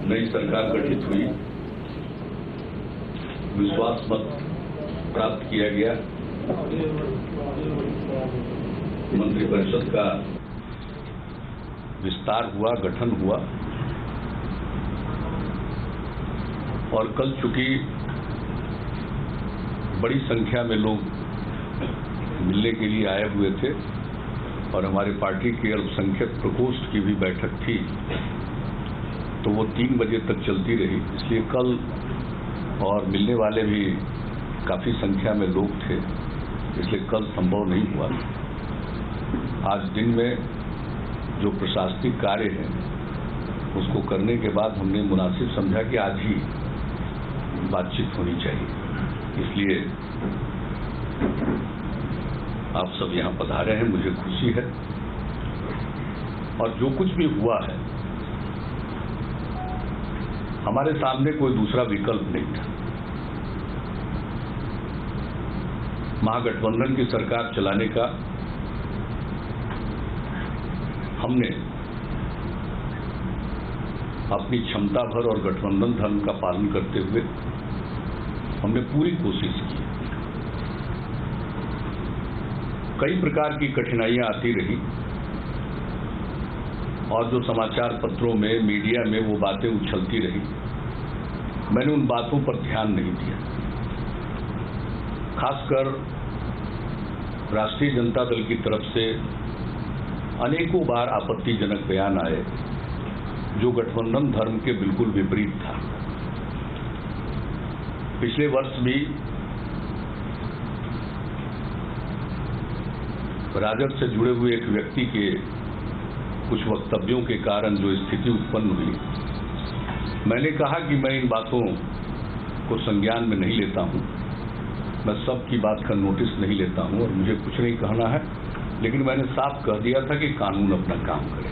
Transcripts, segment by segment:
नई सरकार गठित हुई, विश्वास मत प्राप्त किया गया, मंत्रिपरिषद का विस्तार हुआ, गठन हुआ और कल चूंकि बड़ी संख्या में लोग मिलने के लिए आए हुए थे और हमारे पार्टी के अल्पसंख्यक प्रकोष्ठ की भी बैठक थी, तो वो 3 बजे तक चलती रही। इसलिए कल और मिलने वाले भी काफी संख्या में लोग थे, इसलिए कल संभव नहीं हुआ। आज दिन में जो प्रशासनिक कार्य है उसको करने के बाद हमने मुनासिब समझा कि आज ही बातचीत होनी चाहिए। इसलिए आप सब यहां पधारे हैं, मुझे खुशी है। और जो कुछ भी हुआ है, हमारे सामने कोई दूसरा विकल्प नहीं था। महागठबंधन की सरकार चलाने का हमने अपनी क्षमता भर और गठबंधन धर्म का पालन करते हुए हमने पूरी कोशिश की। कई प्रकार की कठिनाइयां आती रही और जो समाचार पत्रों में, मीडिया में वो बातें उछलती रही, मैंने उन बातों पर ध्यान नहीं दिया। खासकर राष्ट्रीय जनता दल की तरफ से अनेकों बार आपत्तिजनक बयान आए जो गठबंधन धर्म के बिल्कुल विपरीत था। पिछले वर्ष भी राजद से जुड़े हुए एक व्यक्ति के कुछ वक्तव्यों के कारण जो स्थिति उत्पन्न हुई, मैंने कहा कि मैं इन बातों को संज्ञान में नहीं लेता हूं, मैं सबकी बात का नोटिस नहीं लेता हूं और मुझे कुछ नहीं कहना है, लेकिन मैंने साफ कह दिया था कि कानून अपना काम करे।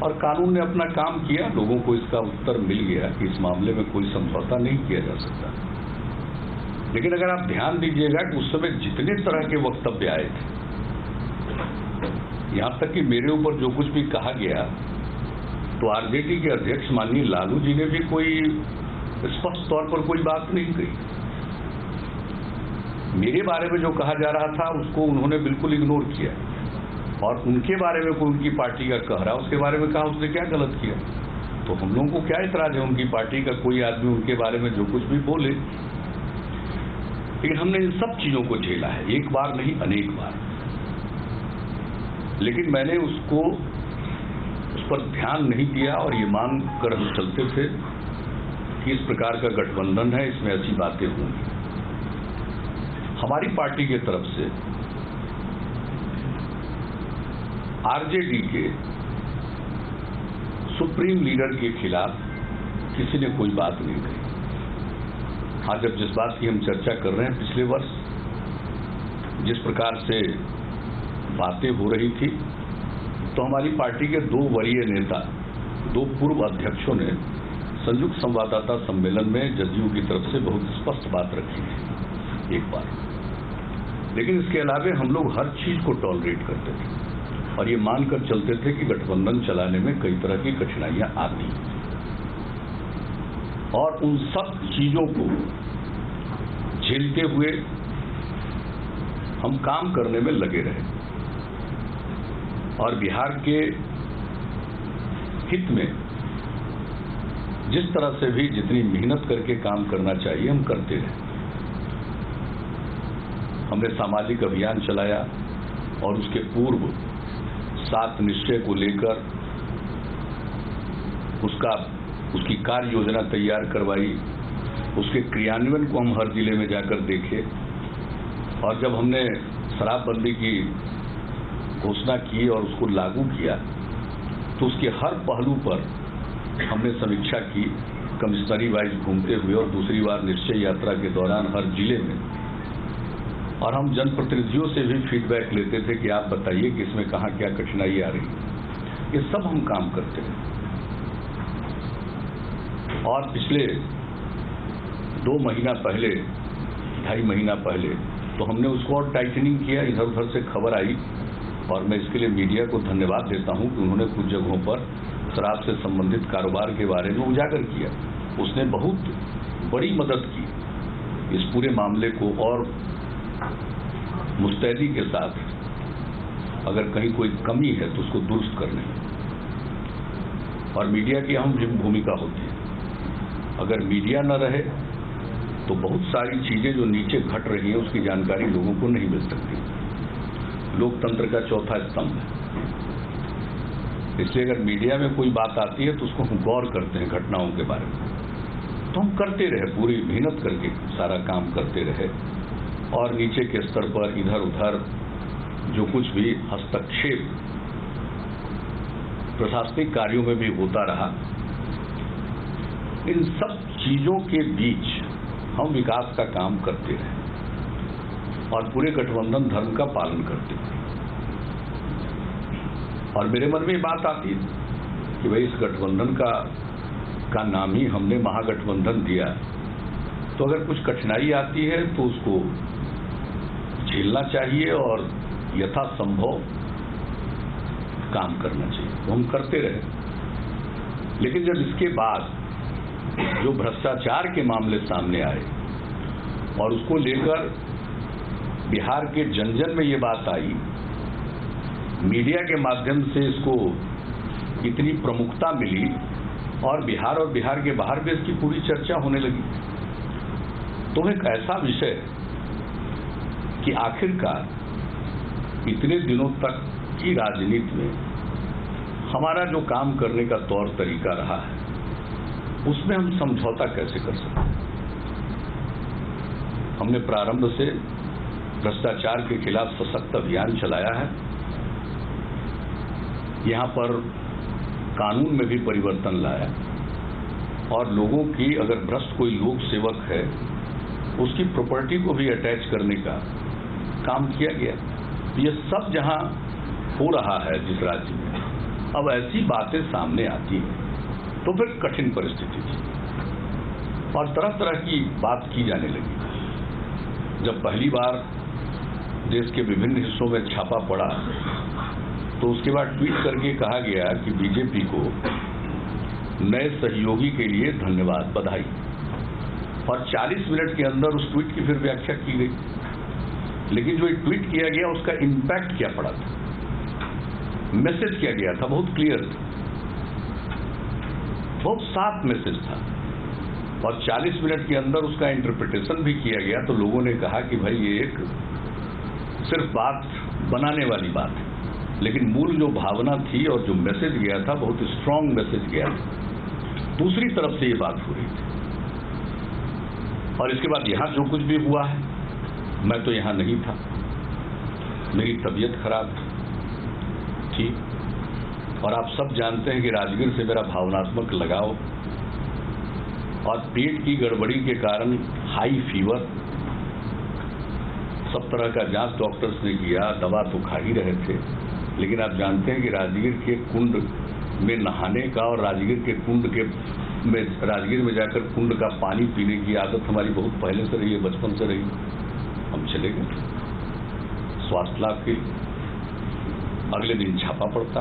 और कानून ने अपना काम किया, लोगों को इसका उत्तर मिल गया कि इस मामले में कोई समझौता नहीं किया जा सकता। लेकिन अगर आप ध्यान दीजिएगा कि उस समय जितने तरह के वक्तव्य आए थे, यहां तक कि मेरे ऊपर जो कुछ भी कहा गया, तो आरजेडी के अध्यक्ष माननीय लालू जी ने भी कोई स्पष्ट तौर पर कोई बात नहीं कही। मेरे बारे में जो कहा जा रहा था उसको उन्होंने बिल्कुल इग्नोर किया और उनके बारे में कोई उनकी पार्टी का कह रहा, उसके बारे में कहा उसने क्या गलत किया। तो हम लोगों को क्या इतराज है उनकी पार्टी का कोई आदमी उनके बारे में जो कुछ भी बोले। लेकिन हमने इन सब चीजों को झेला है, एक बार नहीं अनेक बार। लेकिन मैंने उस पर ध्यान नहीं दिया और ये मान कर हम चलते थे कि इस प्रकार का गठबंधन है, इसमें ऐसी बातें होंगी। हमारी पार्टी की तरफ से आरजेडी के सुप्रीम लीडर के खिलाफ किसी ने कोई बात नहीं कही। आज जब जिस बात की हम चर्चा कर रहे हैं, पिछले वर्ष जिस प्रकार से बातें हो रही थी, तो हमारी पार्टी के 2 वरीय नेता, 2 पूर्व अध्यक्षों ने संयुक्त संवाददाता सम्मेलन में जदयू की तरफ से बहुत स्पष्ट बात रखी थी एक बार। लेकिन इसके अलावे हम लोग हर चीज को टॉलरेट करते थे और ये मानकर चलते थे कि गठबंधन चलाने में कई तरह की कठिनाइयां आती हैं और उन सब चीजों को झेलते हुए हम काम करने में लगे रहे और बिहार के हित में जिस तरह से भी जितनी मेहनत करके काम करना चाहिए हम करते रहे। हमने सामाजिक अभियान चलाया और उसके पूर्व 7 निश्चय को लेकर उसकी कार्य योजना तैयार करवाई, उसके क्रियान्वयन को हम हर जिले में जाकर देखे और जब हमने शराबबंदी की घोषणा की और उसको लागू किया तो उसके हर पहलू पर हमने समीक्षा की, कमिश्नरी वाइज घूमते हुए और दूसरी बार निश्चय यात्रा के दौरान हर जिले में। और हम जनप्रतिनिधियों से भी फीडबैक लेते थे कि आप बताइए कि इसमें कहाँ क्या कठिनाई आ रही। ये सब हम काम करते हैं और पिछले 2 महीना पहले, 2.5 महीना पहले तो हमने उसको और टाइटनिंग किया। इधर उधर से खबर आई और मैं इसके लिए मीडिया को धन्यवाद देता हूं कि उन्होंने कुछ जगहों पर शराब से संबंधित कारोबार के बारे में उजागर किया। उसने बहुत बड़ी मदद की इस पूरे मामले को और मुस्तैदी के साथ अगर कहीं कोई कमी है तो उसको दुरुस्त करने में। और मीडिया की अहम भूमिका होती है। अगर मीडिया न रहे तो बहुत सारी चीजें जो नीचे घट रही हैं उसकी जानकारी लोगों को नहीं मिल सकती। लोकतंत्र का चौथा स्तंभ है, इसलिए अगर मीडिया में कोई बात आती है तो उसको हम गौर करते हैं घटनाओं के बारे में। तो हम करते रहे, पूरी मेहनत करके सारा काम करते रहे और नीचे के स्तर पर इधर उधर जो कुछ भी हस्तक्षेप प्रशासनिक कार्यों में भी होता रहा, इन सब चीजों के बीच हम विकास का काम करते रहे और पूरे गठबंधन धर्म का पालन करते रहे। और मेरे मन में बात आती है कि भाई इस गठबंधन का नाम ही हमने महागठबंधन दिया, तो अगर कुछ कठिनाई आती है तो उसको झेलना चाहिए और यथासंभव काम करना चाहिए। तो हम करते रहे। लेकिन जब इसके बाद जो भ्रष्टाचार के मामले सामने आए और उसको लेकर बिहार के जन जन में ये बात आई, मीडिया के माध्यम से इसको इतनी प्रमुखता मिली और बिहार के बाहर भी इसकी पूरी चर्चा होने लगी, तो एक ऐसा विषय कि आखिरकार इतने दिनों तक की राजनीति में हमारा जो काम करने का तौर तरीका रहा है उसमें हम समझौता कैसे कर सकते हैं। हमने प्रारंभ से भ्रष्टाचार के खिलाफ सशक्त अभियान चलाया है। यहां पर कानून में भी परिवर्तन लाया और लोगों की अगर भ्रष्ट कोई लोक सेवक है उसकी प्रॉपर्टी को भी अटैच करने का काम किया गया। ये सब जहां हो रहा है जिस राज्य में, अब ऐसी बातें सामने आती हैं तो फिर कठिन परिस्थिति थी और तरह तरह की बात की जाने लगी। जब पहली बार देश के विभिन्न हिस्सों में छापा पड़ा तो उसके बाद ट्वीट करके कहा गया कि बीजेपी को नए सहयोगी के लिए धन्यवाद, बधाई। और 40 मिनट के अंदर उस ट्वीट की फिर व्याख्या की गई। लेकिन जो ट्वीट किया गया उसका इंपैक्ट क्या पड़ा था, मैसेज क्या गया था, बहुत क्लियर था, बहुत साफ मैसेज था। और 40 मिनट के अंदर उसका इंटरप्रिटेशन भी किया गया तो लोगों ने कहा कि भाई ये एक सिर्फ बात बनाने वाली बात है, लेकिन मूल जो भावना थी और जो मैसेज गया था बहुत स्ट्रांग मैसेज गया था। दूसरी तरफ से ये बात हो रही थी। और इसके बाद यहां जो कुछ भी हुआ है, मैं तो यहां नहीं था, मेरी तबीयत खराब थी और आप सब जानते हैं कि राजगीर से मेरा भावनात्मक लगाव और पेट की गड़बड़ी के कारण हाई फीवर, सब तरह का जांच डॉक्टर्स ने किया, दवा तो खा ही रहे थे। लेकिन आप जानते हैं कि राजगीर के कुंड में नहाने का और राजगीर के कुंड के में राजगीर में जाकर कुंड का पानी पीने की आदत हमारी बहुत पहले से रही है, बचपन से रही। हम चले गए स्वास्थ्य लाभ के, अगले दिन छापा पड़ता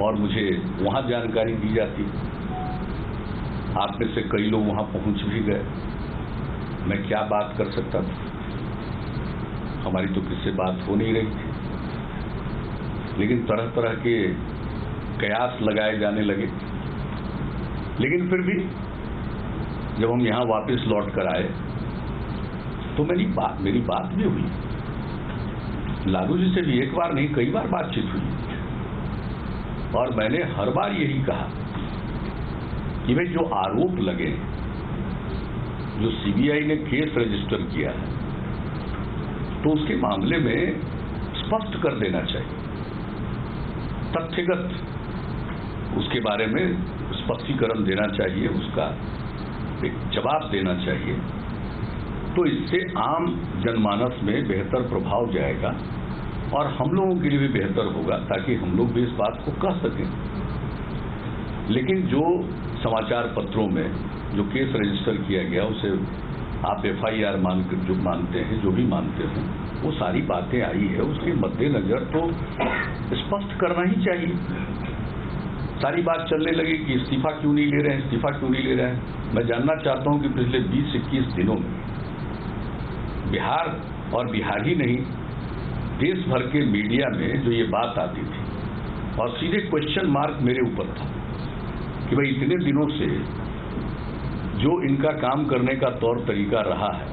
और मुझे वहां जानकारी दी जाती। आप में से कई लोग वहां पहुंच भी गए। मैं क्या बात कर सकता था, हमारी तो किससे बात हो नहीं रही थी। लेकिन तरह तरह के कयास लगाए जाने लगे। लेकिन फिर भी जब हम यहां वापस लौट कर आए तो मेरी बात भी हुई। लालू जी से भी एक बार नहीं कई बार बातचीत हुई और मैंने हर बार यही कहा कि भाई जो आरोप लगे, जो सीबीआई ने केस रजिस्टर किया है तो उसके मामले में स्पष्ट कर देना चाहिए, तथ्यगत उसके बारे में स्पष्टीकरण देना चाहिए, उसका एक जवाब देना चाहिए। तो इससे आम जनमानस में बेहतर प्रभाव जाएगा और हम लोगों के लिए भी बेहतर होगा, ताकि हम लोग भी इस बात को कह सकें। लेकिन जो समाचार पत्रों में जो केस रजिस्टर किया गया उसे आप FIR जो मानते हैं, जो भी मानते हैं, वो सारी बातें आई है, उसके मद्देनजर तो स्पष्ट करना ही चाहिए। सारी बात चलने लगी कि इस्तीफा क्यों नहीं ले रहे हैं, इस्तीफा क्यों नहीं ले रहे हैं। मैं जानना चाहता हूं कि पिछले 20-21 दिनों में बिहार और बिहार ही नहीं, देश भर के मीडिया में जो ये बात आती थी और सीधे क्वेश्चन मार्क मेरे ऊपर था कि भाई इतने दिनों से जो इनका काम करने का तौर तरीका रहा है,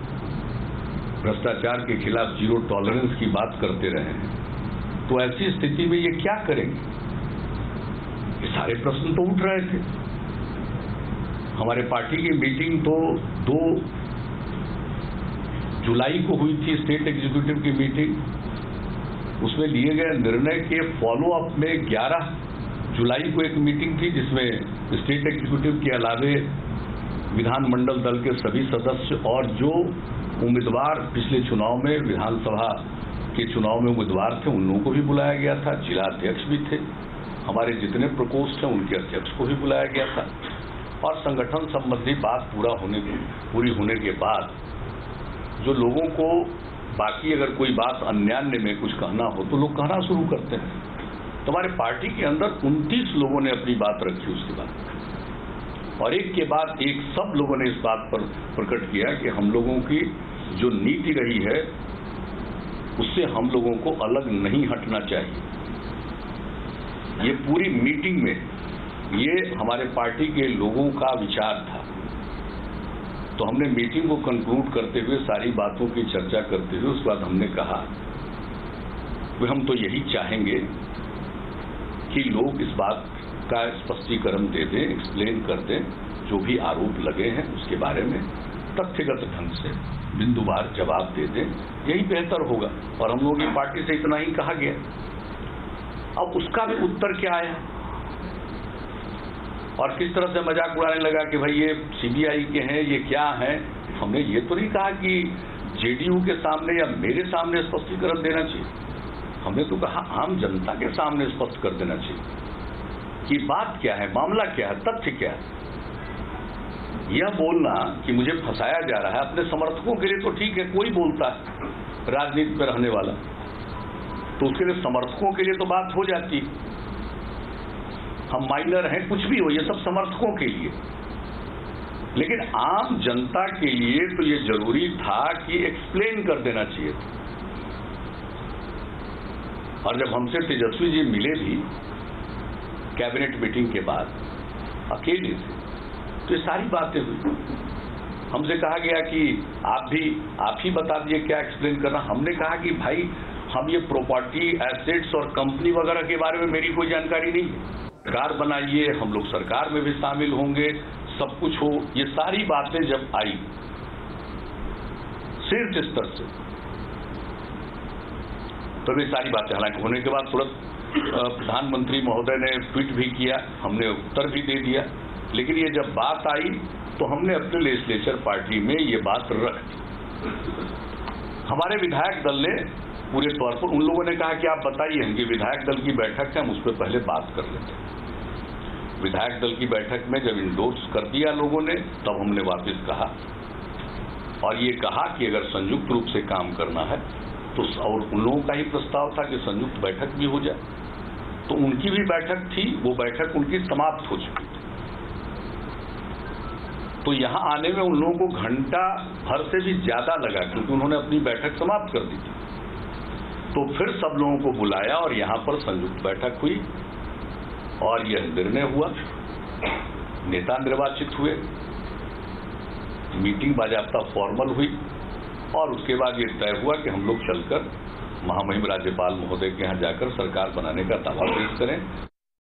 भ्रष्टाचार के खिलाफ जीरो टॉलरेंस की बात करते रहे हैं, तो ऐसी स्थिति में ये क्या करेंगे। ये सारे प्रश्न तो उठ रहे थे। हमारे पार्टी की मीटिंग तो 2 जुलाई को हुई थी, स्टेट एग्जीक्यूटिव की मीटिंग। उसमें लिए गए निर्णय के फॉलो अप में 11 जुलाई को एक मीटिंग थी, जिसमें स्टेट एग्जीक्यूटिव के अलावे विधानमंडल दल के सभी सदस्य और जो उम्मीदवार पिछले चुनाव में विधानसभा के चुनाव में उम्मीदवार थे उन लोगों को भी बुलाया गया था। जिला अध्यक्ष भी थे, हमारे जितने प्रकोष्ठ हैं उनके अध्यक्ष को भी बुलाया गया था। और संगठन संबंधी बात पूरी होने के बाद जो लोगों को बाकी अगर कोई बात अन्यान्य में कुछ कहना हो तो लोग कहना शुरू करते हैं। तो हमारे पार्टी के अंदर 29 लोगों ने अपनी बात रखी उसके बाद, और एक के बाद एक सब लोगों ने इस बात पर प्रकट किया कि हम लोगों की जो नीति रही है उससे हम लोगों को अलग नहीं हटना चाहिए। ये पूरी मीटिंग में ये हमारे पार्टी के लोगों का विचार था। तो हमने मीटिंग को कंक्लूड करते हुए सारी बातों की चर्चा करते हुए उसके बाद हमने कहा कि हम तो यही चाहेंगे कि लोग इस बात का स्पष्टीकरण दे दें, एक्सप्लेन कर दें, जो भी आरोप लगे हैं उसके बारे में तथ्यगत ढंग से बिंदुवार जवाब दे दें, यही बेहतर होगा। और हम लोगों की पार्टी से इतना ही कहा गया। अब उसका भी उत्तर क्या आया और किस तरह से मजाक उड़ाने लगा कि भाई ये सीबीआई के हैं, ये क्या हैं। हमने ये तो नहीं कहा कि जेडीयू के सामने या मेरे सामने स्पष्टीकरण देना चाहिए। हमने तो कहा आम जनता के सामने स्पष्ट कर देना चाहिए कि बात क्या है, मामला क्या है, तथ्य क्या है। यह बोलना कि मुझे फंसाया जा रहा है अपने समर्थकों के लिए तो ठीक है, कोई बोलता है राजनीति में रहने वाला, तो उसके लिए समर्थकों के लिए तो बात हो जाती। हम माइनर हैं, कुछ भी हो, ये सब समर्थकों के लिए। लेकिन आम जनता के लिए तो ये जरूरी था कि एक्सप्लेन कर देना चाहिए था। और जब हमसे तेजस्वी जी मिले भी कैबिनेट मीटिंग के बाद अकेले से, तो ये सारी बातें हुई। हमसे कहा गया कि आप ही बता दीजिए क्या एक्सप्लेन करना। हमने कहा कि भाई हम ये प्रॉपर्टी, एसेट्स और कंपनी वगैरह के बारे में मेरी कोई जानकारी नहीं है। सरकार बनाइए, हम लोग सरकार में भी शामिल होंगे, सब कुछ हो। ये सारी बातें जब आई शीर्ष स्तर से, तो ये सारी बातें हालांकि होने के बाद तुरंत प्रधानमंत्री महोदय ने ट्वीट भी किया, हमने उत्तर भी दे दिया। लेकिन ये जब बात आई तो हमने अपने लेजिस्लेचर पार्टी में ये बात रख दी। हमारे विधायक दल ने पूरे तौर पर उन लोगों ने कहा कि आप बताइए, कि विधायक दल की बैठक है, हम उस पर पहले बात कर लेते हैं। विधायक दल की बैठक में जब इंडोर्स कर दिया लोगों ने, तब हमने वापस कहा और ये कहा कि अगर संयुक्त रूप से काम करना है तो, और उन लोगों का ही प्रस्ताव था कि संयुक्त बैठक भी हो जाए, तो उनकी भी बैठक थी, वो बैठक उनकी समाप्त हो चुकी थी। तो यहां आने में उन लोगों को घंटा भर से भी ज्यादा लगा, क्योंकि उन्होंने अपनी बैठक समाप्त कर दी थी। तो फिर सब लोगों को बुलाया और यहां पर संयुक्त बैठक हुई और यह निर्णय हुआ, नेता निर्वाचित हुए, मीटिंग बाजाबता फॉर्मल हुई और उसके बाद ये तय हुआ कि हम लोग चलकर महामहिम राज्यपाल महोदय के यहां जाकर सरकार बनाने का दावा पेश करें।